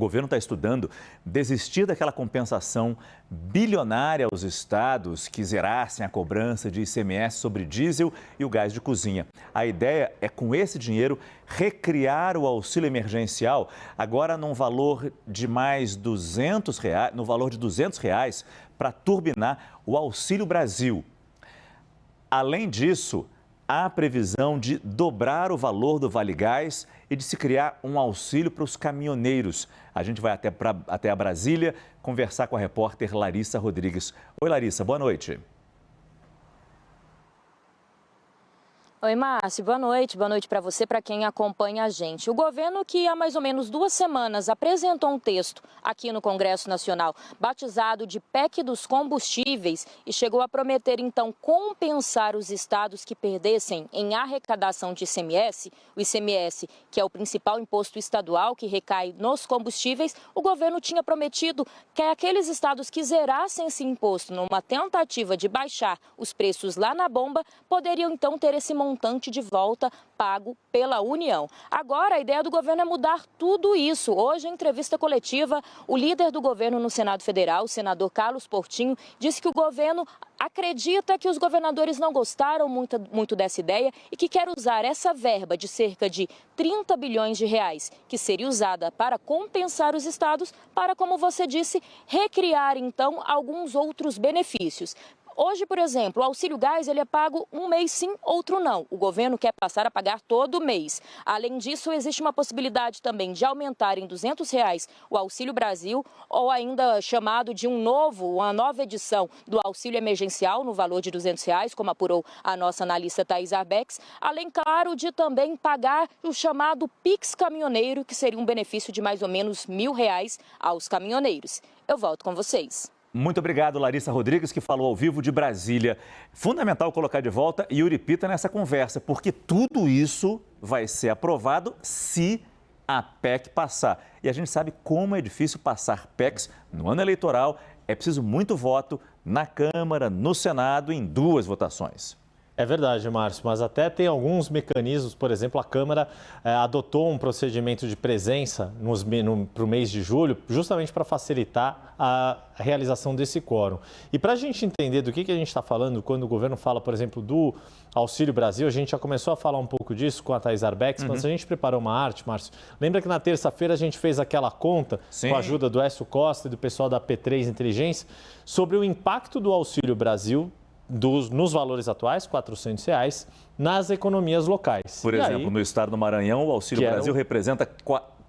governo está estudando desistir daquela compensação bilionária aos estados que zerassem a cobrança de ICMS sobre diesel e o gás de cozinha. A ideia é, com esse dinheiro, recriar o auxílio emergencial, agora num valor de mais R$200, no valor de R$200, para turbinar o Auxílio Brasil. Além disso, há a previsão de dobrar o valor do Vale Gás e de se criar um auxílio para os caminhoneiros. A gente vai até a Brasília conversar com a repórter Larissa Rodrigues. Oi, Larissa, boa noite. Oi, Márcio, boa noite para você, para quem acompanha a gente. O governo, que há mais ou menos 2 semanas apresentou um texto aqui no Congresso Nacional, batizado de PEC dos combustíveis, e chegou a prometer então compensar os estados que perdessem em arrecadação de ICMS, o ICMS, que é o principal imposto estadual que recai nos combustíveis. O governo tinha prometido que aqueles estados que zerassem esse imposto numa tentativa de baixar os preços lá na bomba, poderiam então ter esse montante de volta pago pela União. Agora, a ideia do governo é mudar tudo isso. Hoje, em entrevista coletiva, o líder do governo no Senado Federal, o senador Carlos Portinho, disse que o governo acredita que os governadores não gostaram muito dessa ideia e que quer usar essa verba de cerca de 30 bilhões de reais, que seria usada para compensar os estados, para, como você disse, recriar, então, alguns outros benefícios. Hoje, por exemplo, o auxílio gás ele é pago um mês sim, outro não. O governo quer passar a pagar todo mês. Além disso, existe uma possibilidade também de aumentar em R$200 o Auxílio Brasil, ou ainda chamado de uma nova edição do auxílio emergencial no valor de R$200, como apurou a nossa analista Thaís Arbex. Além, claro, de também pagar o chamado Pix Caminhoneiro, que seria um benefício de mais ou menos R$1.000 aos caminhoneiros. Eu volto com vocês. Muito obrigado, Larissa Rodrigues, que falou ao vivo de Brasília. Fundamental colocar de volta Yuri Pita nessa conversa, porque tudo isso vai ser aprovado se a PEC passar. E a gente sabe como é difícil passar PECs no ano eleitoral. É preciso muito voto na Câmara, no Senado, em 2 votações. É verdade, Márcio, mas até tem alguns mecanismos. Por exemplo, a Câmara adotou um procedimento de presença para o mês de julho, justamente para facilitar a realização desse quórum. E para a gente entender do que a gente está falando, quando o governo fala, por exemplo, do Auxílio Brasil, a gente já começou a falar um pouco disso com a Thaís Arbex, mas a gente preparou uma arte, Márcio. Lembra que na terça-feira a gente fez aquela conta, Sim, com a ajuda do Écio Costa e do pessoal da P3 Inteligência, sobre o impacto do Auxílio Brasil nos valores atuais, R$400, nas economias locais. Por exemplo, no estado do Maranhão, o Auxílio Brasil representa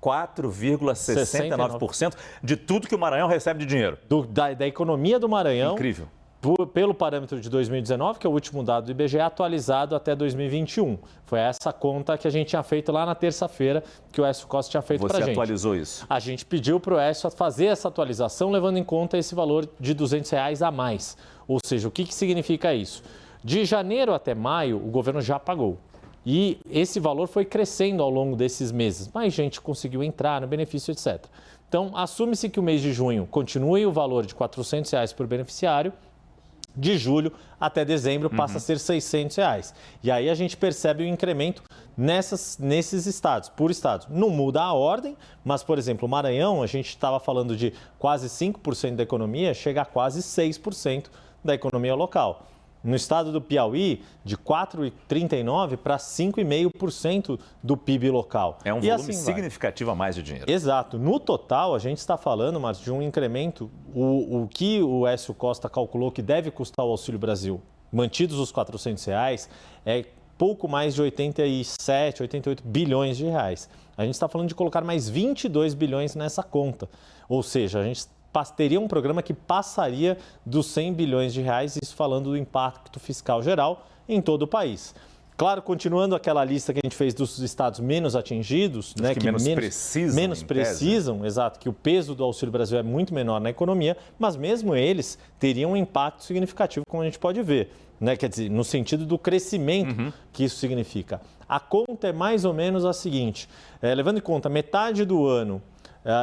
4,69% de tudo que o Maranhão recebe de dinheiro. Da economia do Maranhão. Incrível. Pelo parâmetro de 2019, que é o último dado do IBGE, atualizado até 2021. Foi essa conta que a gente tinha feito lá na terça-feira, que o Écio Costa tinha feito para a gente. Você atualizou isso? A gente pediu para o Écio fazer essa atualização, levando em conta esse valor de R$200 a mais. Ou seja, o que significa isso? De janeiro até maio, o governo já pagou. E esse valor foi crescendo ao longo desses meses. Mais gente conseguiu entrar no benefício, etc. Então, assume-se que o mês de junho continue o valor de R$400 por beneficiário. De julho até dezembro passa a ser R$600. E aí a gente percebe o incremento nesses estados, por estado. Não muda a ordem, mas, por exemplo, o Maranhão, a gente estava falando de quase 5% da economia, chega a quase 6% da economia local. No estado do Piauí, de 4,39% para 5,5% do PIB local. É um volume significativo a mais de dinheiro. Exato. No total, a gente está falando, Márcio, de um incremento, o que o Écio Costa calculou que deve custar o Auxílio Brasil, mantidos os R$400, é pouco mais de 87, 88 bilhões de reais. A gente está falando de colocar mais 22 bilhões nessa conta. Ou seja, a gente teria um programa que passaria dos 100 bilhões de reais, isso falando do impacto fiscal geral em todo o país. Claro, continuando aquela lista que a gente fez dos estados menos atingidos, né, que menos precisam, exato, que o peso do Auxílio Brasil é muito menor na economia, mas mesmo eles teriam um impacto significativo, como a gente pode ver, né? Quer dizer, no sentido do crescimento que isso significa. A conta é mais ou menos a seguinte, levando em conta metade do ano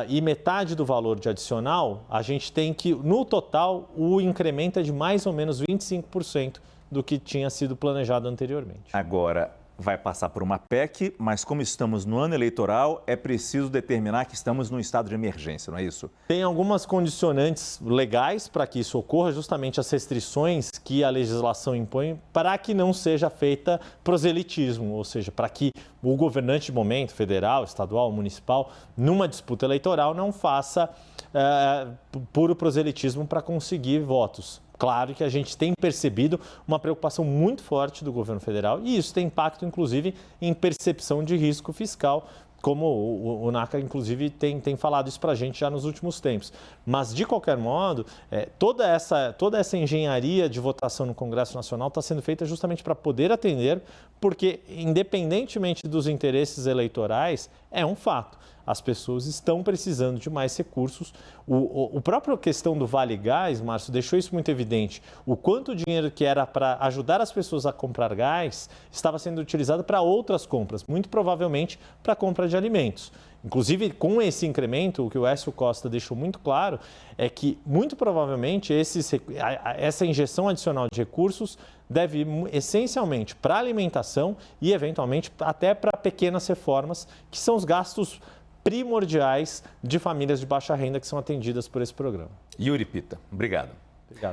e metade do valor de adicional, a gente tem que, no total, o incremento é de mais ou menos 25% do que tinha sido planejado anteriormente. Agora, vai passar por uma PEC, mas como estamos no ano eleitoral, é preciso determinar que estamos num estado de emergência, não é isso? Tem algumas condicionantes legais para que isso ocorra, justamente as restrições que a legislação impõe para que não seja feita proselitismo, ou seja, para que o governante de momento, federal, estadual, municipal, numa disputa eleitoral não faça puro proselitismo para conseguir votos. Claro que a gente tem percebido uma preocupação muito forte do governo federal e isso tem impacto, inclusive, em percepção de risco fiscal, como o NACA, inclusive, tem falado isso para a gente já nos últimos tempos. Mas, de qualquer modo, toda essa engenharia de votação no Congresso Nacional está sendo feita justamente para poder atender, porque, independentemente dos interesses eleitorais, é um fato. As pessoas estão precisando de mais recursos. O próprio questão do Vale Gás, Márcio, deixou isso muito evidente. O quanto dinheiro que era para ajudar as pessoas a comprar gás estava sendo utilizado para outras compras, muito provavelmente para a compra de alimentos. Inclusive, com esse incremento, o que o Écio Costa deixou muito claro é que, muito provavelmente, essa injeção adicional de recursos deve ir essencialmente para a alimentação e, eventualmente, até para pequenas reformas, que são os gastos primordiais de famílias de baixa renda que são atendidas por esse programa. Yuri Pita, obrigado. Obrigado.